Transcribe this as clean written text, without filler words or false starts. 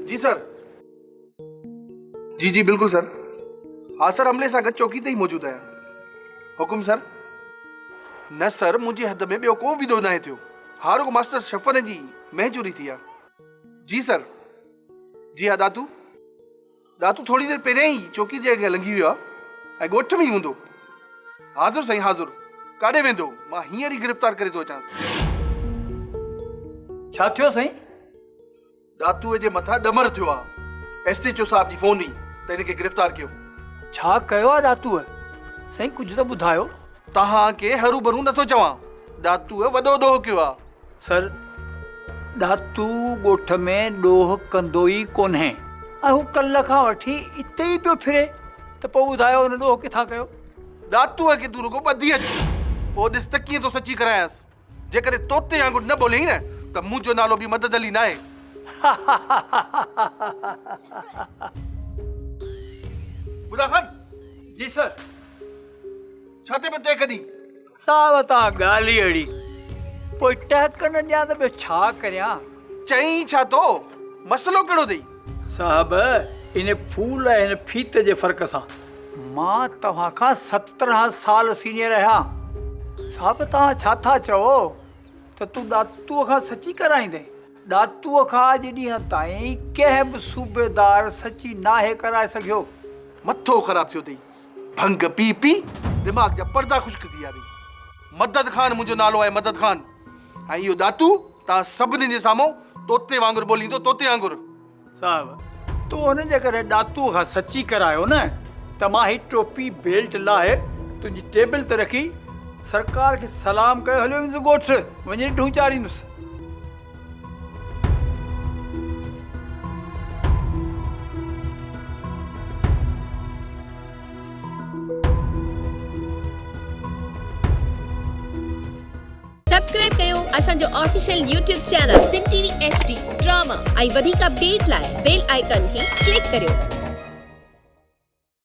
जी sir. जी बिल्कुल sir. हाँ sir, हमले सां गॾु चौकी ते ई मौजूदु आहियां। हुकुम सर। न सर, मुंहिंजे हद में ॿियो को बि दो नाहे थियो। हारो को मास्टर शफ़न जी मेंह चोरी थी आहे। जी सर। जी हाँ दातू थोड़ी देर पहिरियों ई चौकी जे अॻियां लंघी वियो आहे ऐं ॻोठ में ई हूंदो। हाज़ुर साईं हाज़ुर। काॾे वेंदो? मां हींअर ई गिरफ़्तार करे थो अचांसि। छा थियो साईं? दातूअ जे मथां ॾमर थियो आहे। SHO साहब जी फोन हुई त हिनखे गिरफ़्तार कयो। छा कयो आहे दातूअ? साईं कुझु त ॿुधायो। तव्हांखे हरू भरू नथो चवां। दातूअ वॾो ॾोह कयो आहे। सर, दातू ॻोठ में ॾोह कंदो ई कोन्हे ऐं हू कल्ह खां वठी इते ई पियो फिरे, त पोइ ॿुधायो हुन ॾोह किथां कयो? दातूअ खे तूं रुगो ॿधी अच, पोइ ॾिस त कीअं थो सची करायांसि। जेकॾहिं तोते वांगुरु न ॿोल्यई न त मुंहिंजो नालो बि मदद अली न आहे। बुधा खान। जी सर। छा ते पे टहक ॾी? साहब तव्हां ॻाल्हि अड़ी। पोइ टहक न ॾियां त ॿियो छा करियां? चई छा तो? मसलो कहिड़ो अथई? साहब, इन फूल ऐं हिन फीत जे फ़र्क़ सां मां तव्हां खां 17 साल सीनियर आहियां। साहब तव्हां छा था चओ त तूं दातूअ खां सची कराईंदे? दातूअ खां अॼु ॾींहं ताईं कंहिं बि सूबेदार सची नाहे कराए सघियो। मथो ख़राब थियो अथई। भंग पी पी दिमाग़ जा पर्दा ख़ुश्क थी विया अथई। मदद खान मुंहिंजो नालो आहे, मदद खान। ऐं इहो दातू तव्हां सभिनी जे साम्हूं तोते वांगुरु ॿोलींदो, तोते वांगुरु। साहब, तूं हुनजे करे दातूअ खां सची करायो न त मां ही टोपी बेल्ट लाहे तुंहिंजी टेबल ते रखी सरकार खे सलाम कयो हलियो वेंदुसि ॻोठ, वञी ढूं चाढ़ींदुसि। सब्सक्राइब कयो असांजो official YouTube channel Singh TV HD drama ऐं वधीक अपडेट लाइ बेल आइकन खे क्लिक करियो।